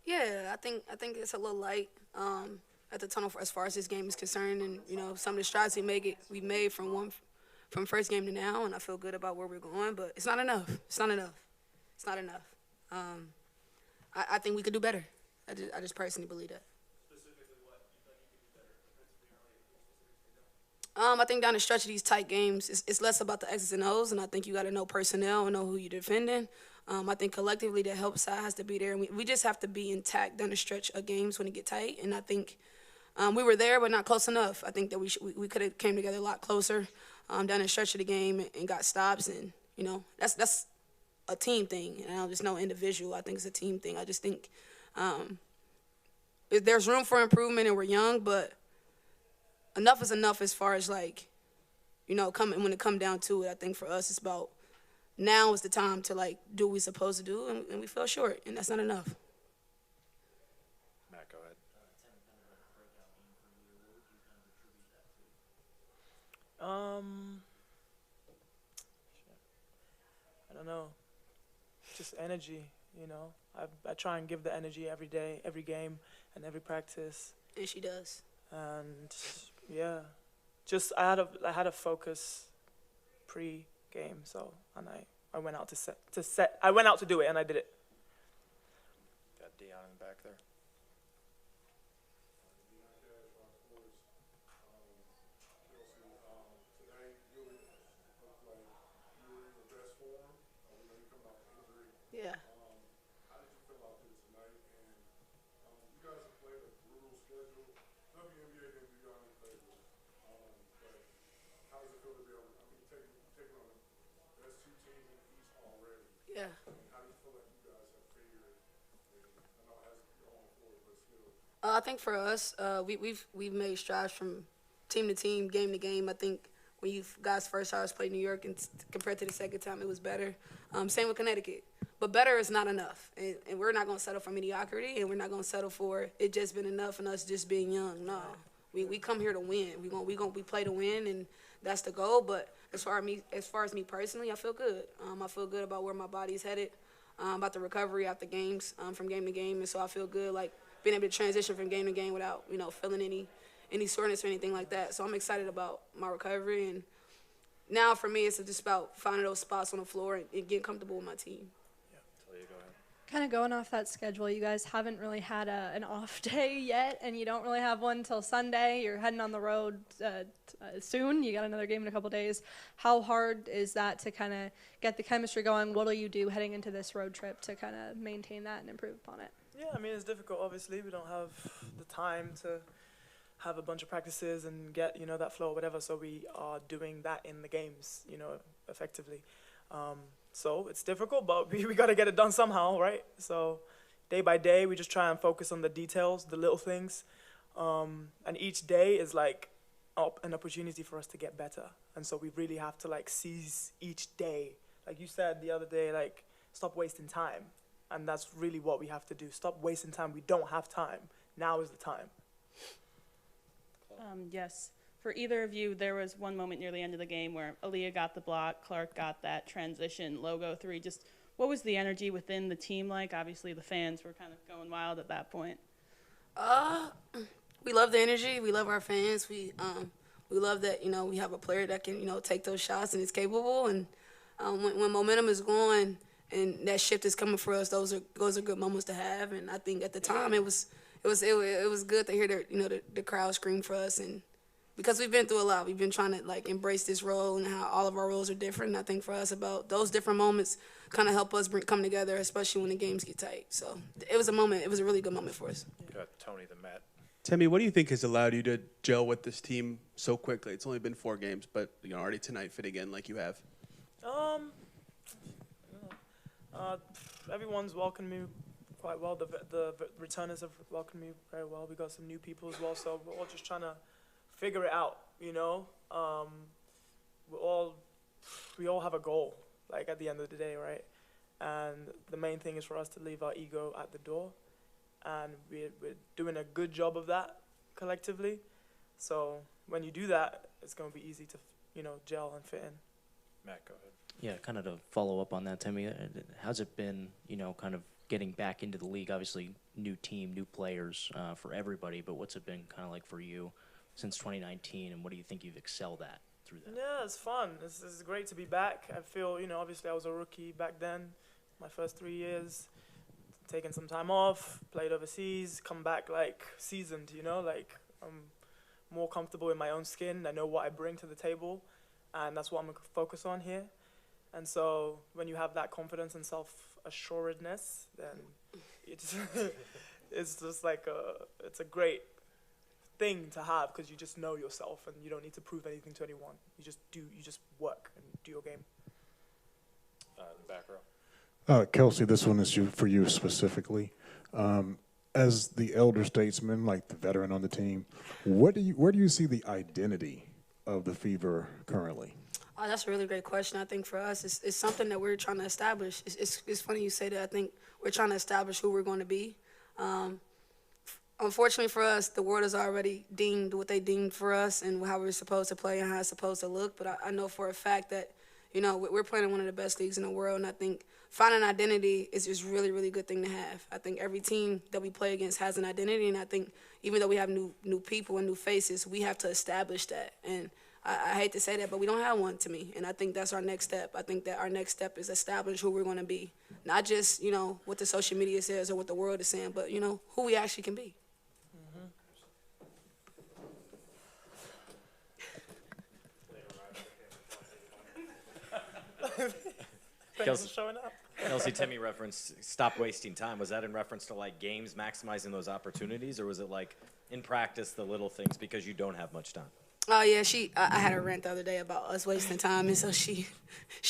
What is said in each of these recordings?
Yeah, I think it's a little light at the tunnel as far as this game is concerned, and some of the strides we made from first game to now, and I feel good about where we're going. But it's not enough. It's not enough. It's not enough. Um, I think we could do better. I just personally believe that. I think down the stretch of these tight games, it's less about the X's and O's, and I think you got to know personnel and know who you're defending. I think collectively the help side has to be there, and we just have to be intact down the stretch of games when it get tight. And I think we were there, but not close enough. I think that we could have came together a lot closer down the stretch of the game and got stops, and that's a team thing. There's no individual. I think it's a team thing. I just think there's room for improvement, and we're young, but enough is enough as far as coming when it come down to it. I think for us it's about now is the time to do what we're supposed to do, and we fell short, and that's not enough. Matt, go ahead. I don't know. Just energy, I try and give the energy every day, every game, and every practice. And she does. And yeah, just I had a focus pre-game, so and I went out I went out to do it, and I did it. Got Dion in the back there. Yeah. How did you feel out there tonight? And you guys have played a brutal schedule. WNBA didn't do y'all any favors. But how does it feel to be able? Taking on the best two teams in the East already. Yeah. How do you feel like you guys have figured? I know it hasn't gone forward, but still. I think for us, we've made strides from team to team, game to game. I think when you guys first saw us play New York and compared to the second time, it was better. Same with Connecticut. But better is not enough, and we're not going to settle for mediocrity, and we're not going to settle for it just been enough and us just being young. No, we come here to win. We play to win, and that's the goal. But as far as me personally, I feel good. I feel good about where my body's headed, about the recovery after games, from game to game, and so I feel good being able to transition from game to game without feeling any soreness or anything like that. So I'm excited about my recovery, and now for me it's just about finding those spots on the floor and getting comfortable with my team. Kind of going off that schedule, you guys haven't really had an off day yet, and you don't really have one till Sunday. You're heading on the road soon. You got another game in a couple days. How hard is that to kind of get the chemistry going? What will you do heading into this road trip to kind of maintain that and improve upon it? Yeah, I mean, it's difficult, obviously. We don't have the time to have a bunch of practices and get, that flow or whatever, so we are doing that in the games, effectively. So it's difficult, but we got to get it done somehow, right? So day by day, we just try and focus on the details, the little things. And each day is like an opportunity for us to get better. And so we really have to seize each day. Like you said the other day, stop wasting time. And that's really what we have to do. Stop wasting time. We don't have time. Now is the time. Yes. For either of you, there was one moment near the end of the game where Aaliyah got the block, Clark got that transition, logo three. Just what was the energy within the team like? Obviously, the fans were kind of going wild at that point. We love the energy. We love our fans. We love that we have a player that can take those shots and is capable. And when momentum is going and that shift is coming for us, those are good moments to have. And I think at the time it was good to hear the crowd scream for us, and because we've been through a lot, we've been trying to embrace this role and how all of our roles are different. And I think for us, about those different moments kind of help us come together, especially when the games get tight. So it was a really good moment for us. Got Tony the Met. Timmy, what do you think has allowed you to gel with this team so quickly? It's only been 4 games, but already tonight fitting in like you have. Everyone's welcomed me quite well. The returners have welcomed me very well. We got some new people as well, so we're all just trying to figure it out, we all have a goal, at the end of the day, right? And the main thing is for us to leave our ego at the door, and we're doing a good job of that collectively. So when you do that, it's going to be easy to, gel and fit in. Matt, go ahead. Yeah, kind of to follow up on that, Timmy, how's it been, kind of getting back into the league? Obviously, new team, new players for everybody, but what's it been kind of like for you since 2019, and what do you think you've excelled at through that? Yeah, it's fun. It's great to be back. I feel, obviously I was a rookie back then, my first 3 years, taking some time off, played overseas, come back like seasoned, like I'm more comfortable in my own skin. I know what I bring to the table, and that's what I'm going to focus on here. And so when you have that confidence and self-assuredness, then it's it's just like it's a great thing to have, because you just know yourself and you don't need to prove anything to anyone. You just work and do your game. In the back row. Kelsey, this one is for you specifically. As the elder statesman, like the veteran on the team, where do you see the identity of the Fever currently? Oh, that's a really great question. I think for us, it's something that we're trying to establish. It's funny you say that. I think we're trying to establish who we're going to be. Unfortunately for us, the world has already deemed what they deemed for us and how we're supposed to play and how it's supposed to look. But I know for a fact that, we're playing in one of the best leagues in the world, and I think finding an identity is just really, really good thing to have. I think every team that we play against has an identity, and I think even though we have new people and new faces, we have to establish that. And I hate to say that, but we don't have one to me, and I think that's our next step. I think that our next step is establish who we're going to be, not just, what the social media says or what the world is saying, but, who we actually can be. Thanks for showing up. Kelsey, Timmy referenced stop wasting time. Was that in reference to like games maximizing those opportunities, or was it like in practice the little things because you don't have much time? Oh yeah, I had a rant the other day about us wasting time, and so she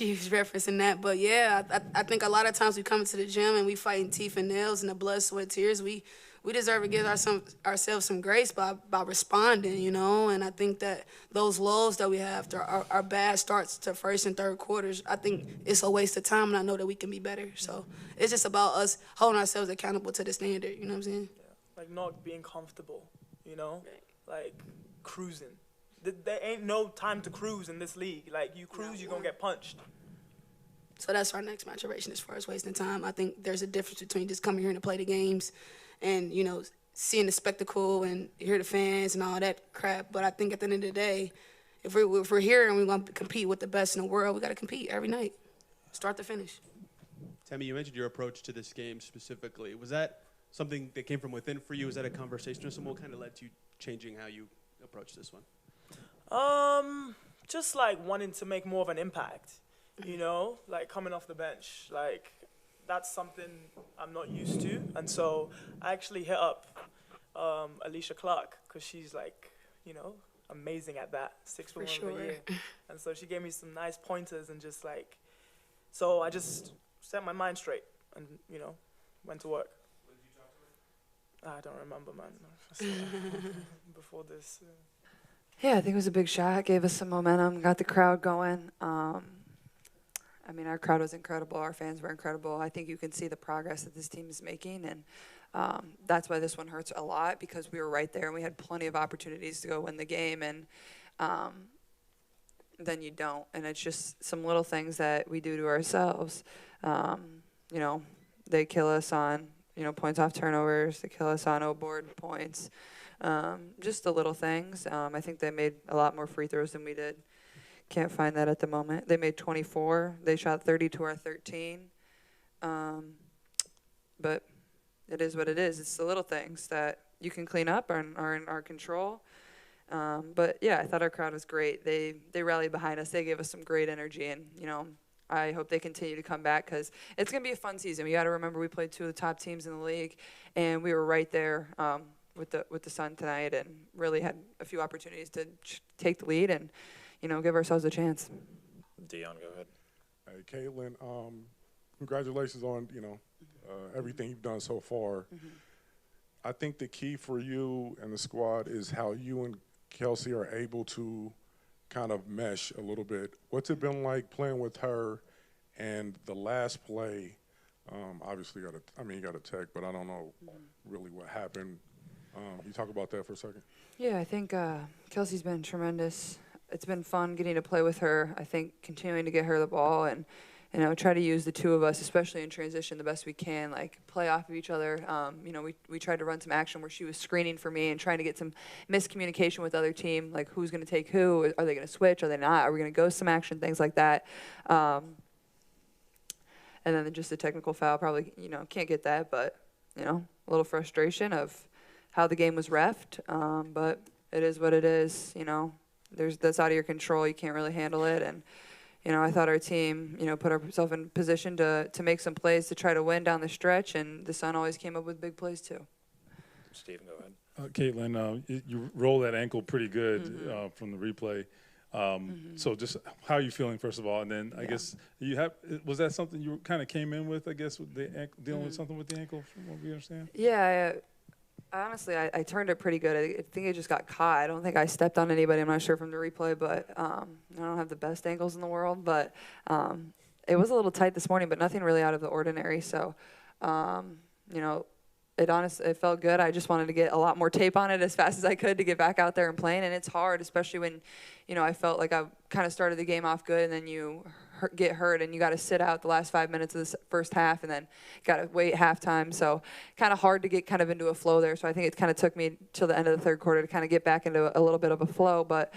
was referencing that. But yeah, I think a lot of times we come into the gym and we fighting teeth and nails and the blood, sweat, tears. We deserve to give ourselves some grace by responding, And I think that those lows that we have, our bad starts to first and third quarters, I think it's a waste of time, and I know that we can be better. So it's just about us holding ourselves accountable to the standard, you know what I'm saying? Yeah. Like not being comfortable, like cruising. There ain't no time to cruise in this league. Like you cruise, you're going to get punched. So that's our next maturation as far as wasting time. I think there's a difference between just coming here to play the games and, seeing the spectacle and hear the fans and all that crap. But I think at the end of the day, if we're here and we're going to compete with the best in the world, we got to compete every night, start to finish. Tammy, you mentioned your approach to this game specifically. Was that something that came from within for you? Was that a conversation or something? What kind of led to you changing how you approach this one? Just like wanting to make more of an impact, like coming off the bench, like that's something I'm not used to. And so I actually hit up Alicia Clark, because she's like, amazing at that, 6 foot For one of the sure. year. And so she gave me some nice pointers and just like, so I just set my mind straight and, went to work. When did you talk to her? I don't remember, man. Before this. Yeah, I think it was a big shot. It gave us some momentum, got the crowd going. Our crowd was incredible. Our fans were incredible. I think you can see the progress that this team is making, and that's why this one hurts a lot, because we were right there and we had plenty of opportunities to go win the game, and then you don't. And it's just some little things that we do to ourselves. They kill us on, points off turnovers. They kill us on O-board points. Just the little things. I think they made a lot more free throws than we did. Can't find that at the moment. They made 24. They shot 30 to our 13. But it is what it is. It's the little things that you can clean up and are in our control. But yeah, I thought our crowd was great. They rallied behind us. They gave us some great energy, and I hope they continue to come back, because it's gonna be a fun season. We got to remember we played two of the top teams in the league, and we were right there with the Sun tonight, and really had a few opportunities to take the lead and give ourselves a chance. Dion, go ahead. Hey, Caitlin, congratulations on, everything you've done so far. Mm-hmm. I think the key for you and the squad is how you and Kelsey are able to kind of mesh a little bit. What's it been like playing with her? And the last play, obviously you got a tech, but I don't know really what happened. Can you talk about that for a second? Yeah, I think Kelsey's been tremendous. It's been fun getting to play with her. I think continuing to get her the ball and try to use the two of us, especially in transition, the best we can, like play off of each other. We tried to run some action where she was screening for me and trying to get some miscommunication with the other team, like who's going to take who, are they going to switch, are they not, are we going to go some action, things like that. And then just the technical foul, probably, can't get that, but, a little frustration of how the game was reffed. But it is what it is, that's out of your control. You can't really handle it. And, I thought our team, put ourselves in position to make some plays to try to win down the stretch, and the Sun always came up with big plays too. Steven, go ahead. Caitlin, you rolled that ankle pretty good from the replay. So just how are you feeling, first of all? And then I guess was that something you kind of came in with, I guess, with the dealing with something with the ankle, from what we understand? Yeah, honestly, I turned it pretty good. I think it just got caught. I don't think I stepped on anybody. I'm not sure from the replay, but I don't have the best ankles in the world. But it was a little tight this morning, but nothing really out of the ordinary. So, it felt good. I just wanted to get a lot more tape on it as fast as I could to get back out there and playing. And it's hard, especially when, I felt like I kind of started the game off good, and then you get hurt and you got to sit out the last 5 minutes of the first half and then got to wait halftime. So kind of hard to get kind of into a flow there. So I think it kind of took me till the end of the third quarter to kind of get back into a little bit of a flow. But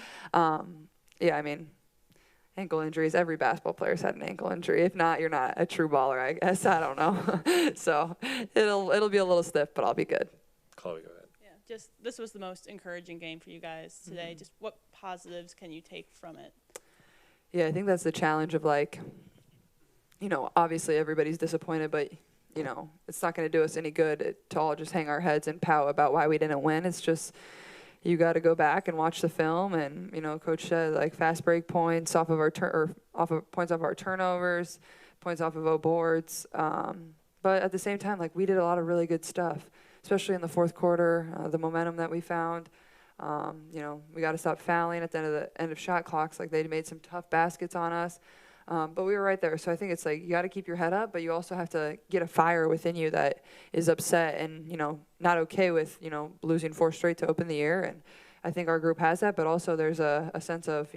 ankle injuries, every basketball player's had an ankle injury. If not, you're not a true baller, I guess. I don't know. So it'll be a little stiff, but I'll be good. Chloe, go ahead. Yeah, just this was the most encouraging game for you guys today. Just what positives can you take from it? Yeah, I think that's the challenge of, like, obviously everybody's disappointed, but, it's not going to do us any good to all just hang our heads and pout about why we didn't win. It's just, you got to go back and watch the film, and, Coach said, like, fast break points off of our points off our turnovers, points off of our boards. But at the same time, like, we did a lot of really good stuff, especially in the fourth quarter, the momentum that we found. We got to stop fouling at the end of shot clocks. Like, they made some tough baskets on us, but we were right there. So I think it's like you got to keep your head up, but you also have to get a fire within you that is upset and not okay with losing 4 straight to open the year. And I think our group has that, but also there's a sense of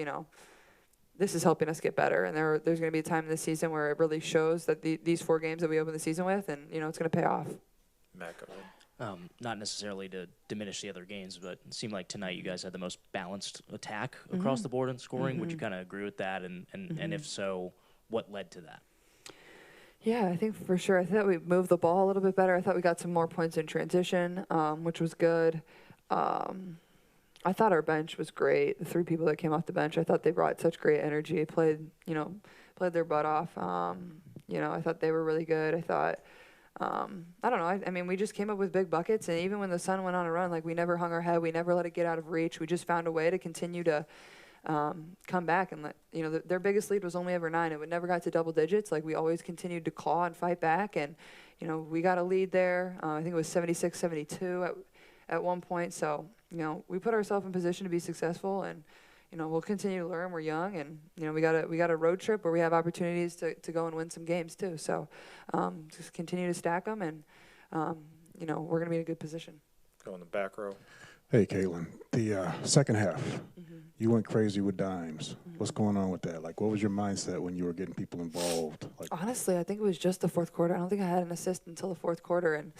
this is helping us get better. And there's going to be a time in this season where it really shows that these 4 games that we open the season with, and it's going to pay off. Matt, go ahead. Not necessarily to diminish the other games, but it seemed like tonight you guys had the most balanced attack across the board in scoring. Would you kind of agree with that? And if so, what led to that? Yeah, I think for sure. I thought we moved the ball a little bit better. I thought we got some more points in transition, which was good. I thought our bench was great. The 3 people that came off the bench, I thought they brought such great energy. Played their butt off. I thought they were really good. I thought. I don't know. I mean, we just came up with big buckets, and even when the Sun went on a run, like, we never hung our head. We never let it get out of reach. We just found a way to continue to come back and let their biggest lead was only ever 9. It never got to double digits. Like, we always continued to claw and fight back, and we got a lead there. I think it was 76-72 at one point. So we put ourselves in position to be successful, and we'll continue to learn. We're young, and we got a road trip where we have opportunities to go and win some games too. So just continue to stack them, and we're gonna be in a good position. Go in the back row. Hey, Caitlin. The second half, you went crazy with dimes. What's going on with that? Like, what was your mindset when you were getting people involved? Like, honestly, I think it was just the fourth quarter. I don't think I had an assist until the fourth quarter, and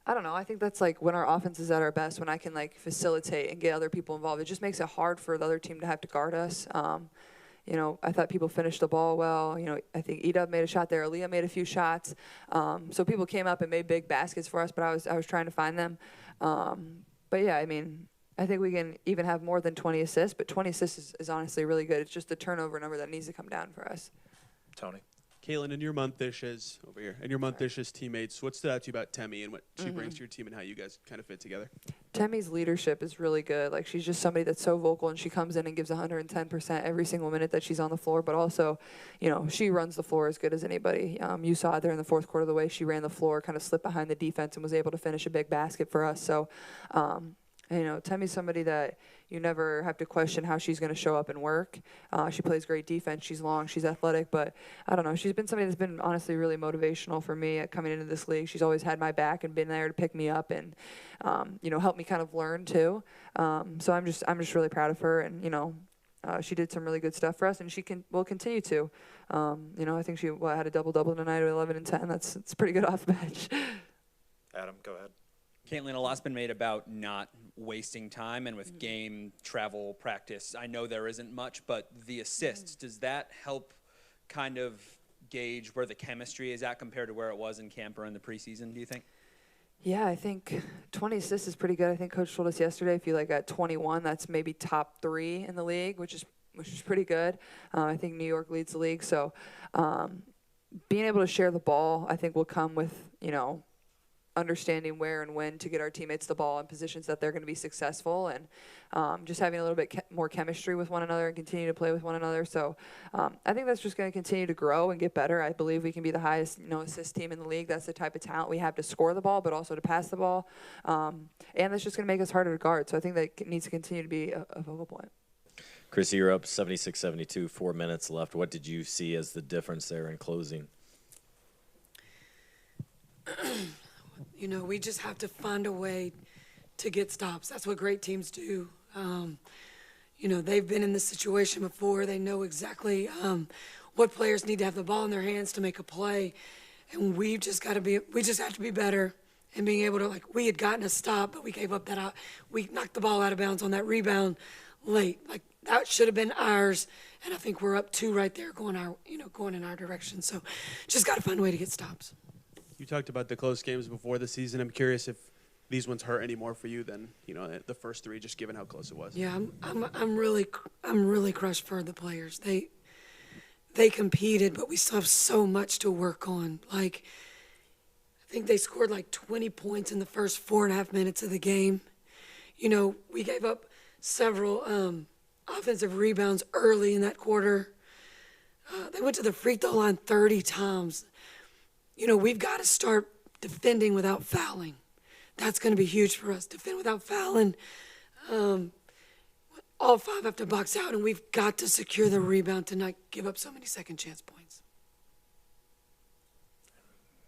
I don't know. I think that's like when our offense is at our best, when I can like facilitate and get other people involved. It just makes it hard for the other team to have to guard us. I thought people finished the ball well. I think Edub made a shot there. Aaliyah made a few shots. So people came up and made big baskets for us, but I was trying to find them. But yeah, I mean, I think we can even have more than 20 assists, but 20 assists is honestly really good. It's just the turnover number that needs to come down for us. Tony. Caitlin, in your month-ish as teammates, what stood out to you about Temmie and what she brings to your team and how you guys kind of fit together? Temmie's leadership is really good. Like, she's just somebody that's so vocal, and she comes in and gives 110% every single minute that she's on the floor. But also, she runs the floor as good as anybody. You saw there in the fourth quarter the way she ran the floor, kind of slipped behind the defense and was able to finish a big basket for us. So, Temmie's somebody that you never have to question how she's going to show up and work. She plays great defense. She's long. She's athletic. But I don't know. She's been somebody that's been honestly really motivational for me at coming into this league. She's always had my back and been there to pick me up and, help me kind of learn too. So I'm just really proud of her. And, she did some really good stuff for us, and will continue to. I think she had a double-double tonight at 11 and 10. It's pretty good off the bench. Adam, go ahead. Caitlin, a lot's been made about not wasting time and with game, travel, practice. I know there isn't much, but the assists, does that help kind of gauge where the chemistry is at compared to where it was in camp or in the preseason, do you think? Yeah, I think 20 assists is pretty good. I think Coach told us yesterday if you got 21, that's maybe top 3 in the league, which is pretty good. I think New York leads the league. So being able to share the ball, I think, will come with, understanding where and when to get our teammates the ball in positions that they're going to be successful, and just having a little bit more chemistry with one another and continue to play with one another. So I think that's just going to continue to grow and get better. I believe we can be the highest assist team in the league. That's the type of talent we have to score the ball, but also to pass the ball. And that's just going to make us harder to guard. So I think that needs to continue to be a focal point. Chrissy, you're up 76-72, 4 minutes left. What did you see as the difference there in closing? We just have to find a way to get stops. That's what great teams do. They've been in this situation before. They know exactly what players need to have the ball in their hands to make a play, and we just have to be better and being able to, we had gotten a stop, but we gave up that out. We knocked the ball out of bounds on that rebound late. That should have been ours, and I think we're up 2 right there going in our direction. So just got to find a way to get stops. You talked about the close games before the season. I'm curious if these ones hurt any more for you than the first 3, just given how close it was. Yeah, I'm really crushed for the players. They competed, but we still have so much to work on. I think they scored 20 points in the first 4.5 minutes of the game. We gave up several offensive rebounds early in that quarter. They went to the free throw line 30 times. We've got to start defending without fouling. That's going to be huge for us. Defend without fouling. All 5 have to box out, and we've got to secure the rebound to not give up so many second chance points.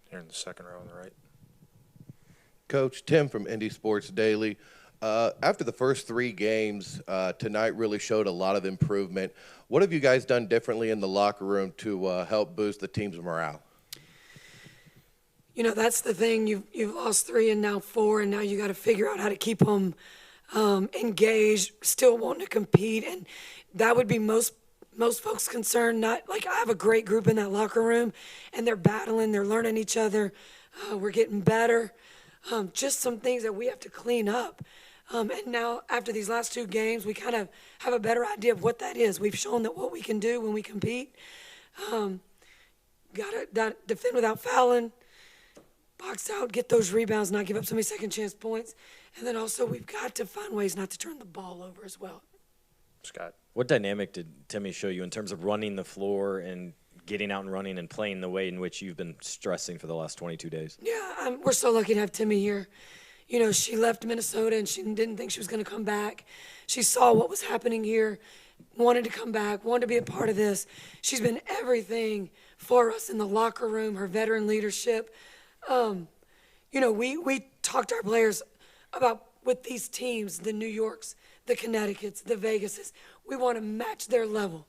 Here in the second row on the right. Coach, Tim from Indy Sports Daily. After the first 3 games, tonight really showed a lot of improvement. What have you guys done differently in the locker room to help boost the team's morale? That's the thing. You've lost 3 and now 4, and now you got to figure out how to keep them engaged, still wanting to compete, and that would be most folks' concern. Not I have a great group in that locker room, and they're battling, they're learning each other, we're getting better. Just some things that we have to clean up. And now after these last 2 games, we kind of have a better idea of what that is. We've shown that what we can do when we compete. Got to defend without fouling. Box out, get those rebounds, not give up so many second chance points. And then also we've got to find ways not to turn the ball over as well. Scott. What dynamic did Timmy show you in terms of running the floor and getting out and running and playing the way in which you've been stressing for the last 22 days? Yeah, we're so lucky to have Timmy here. She left Minnesota and she didn't think she was going to come back. She saw what was happening here, wanted to come back, wanted to be a part of this. She's been everything for us in the locker room, her veteran leadership. We talked to our players about with these teams, the New Yorks, the Connecticut's, the Vegases, we want to match their level.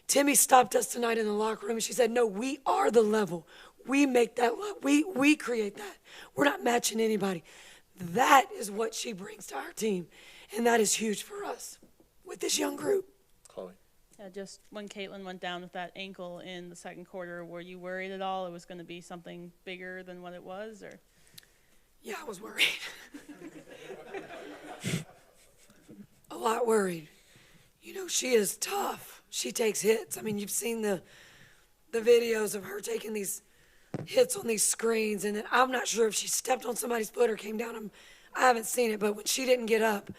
Timmy stopped us tonight in the locker room and she said, no, we are the level. We make that level. We create that. We're not matching anybody. That is what she brings to our team, and that is huge for us with this young group. Chloe. Yeah, just when Caitlin went down with that ankle in the second quarter, were you worried at all it was going to be something bigger than what it was? Or? Yeah, I was worried. A lot worried. She is tough. She takes hits. I mean, you've seen the videos of her taking these hits on these screens, and then I'm not sure if she stepped on somebody's foot or came down. I haven't seen it, but when she didn't get up,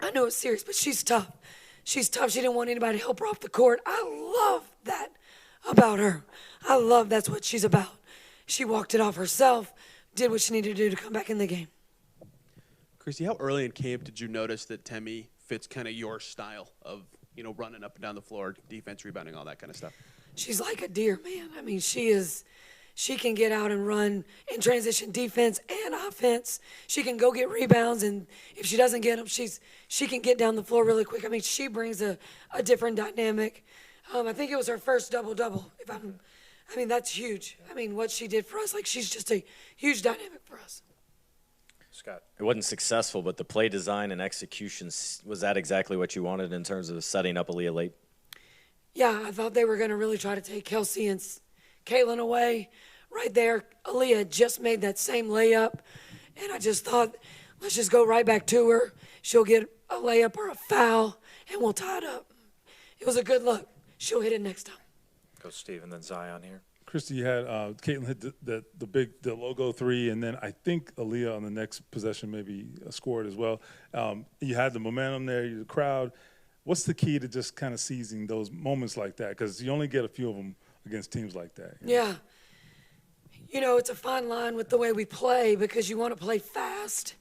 I know it's serious, but she's tough. She's tough. She didn't want anybody to help her off the court. I love that about her. I love that's what she's about. She walked it off herself, did what she needed to do to come back in the game. Chrissy, how early in camp did you notice that Temi fits kind of your style of, running up and down the floor, defense, rebounding, all that kind of stuff? She's like a deer, man. I mean, she's she can get out and run in transition defense and offense. She can go get rebounds, and if she doesn't get them, she can get down the floor really quick. I mean, she brings a different dynamic. I think it was her first double-double. I mean, that's huge. I mean, what she did for us, like, she's just a huge dynamic for us. Scott. It wasn't successful, but the play design and execution, was that exactly what you wanted in terms of setting up Aaliyah late? Yeah, I thought they were going to really try to take Kelsey and Caitlin away. Right there, Aaliyah just made that same layup, and I just thought, let's just go right back to her. She'll get a layup or a foul, and we'll tie it up. It was a good look. She'll hit it next time. Coach Steve and then Zion here. Christy, you had Caitlin hit the logo three, and then I think Aaliyah on the next possession maybe scored as well. You had the momentum there, the crowd. What's the key to just kind of seizing those moments like that? Because you only get a few of them against teams like that. Yeah. You know, it's a fine line with the way we play because you want to play fast,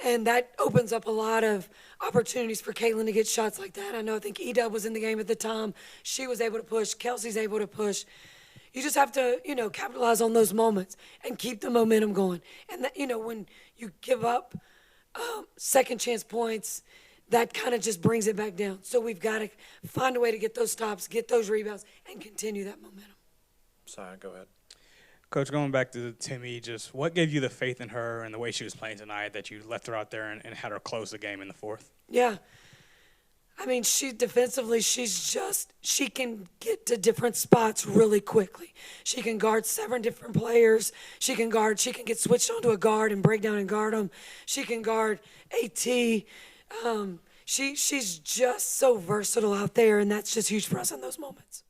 and that opens up a lot of opportunities for Caitlin to get shots like that. I think E-Dub was in the game at the time. She was able to push. Kelsey's able to push. You just have to, capitalize on those moments and keep the momentum going. And, that, when you give up second chance points, that kind of just brings it back down. So we've got to find a way to get those stops, get those rebounds, and continue that momentum. Zion, go ahead. Coach, going back to Timmy, just what gave you the faith in her and the way she was playing tonight that you left her out there and had her close the game in the fourth? Yeah. I mean, defensively, she can get to different spots really quickly. She can guard 7 different players. She can get switched onto a guard and break down and guard them. She can guard AT. She's just so versatile out there, and that's just huge for us in those moments.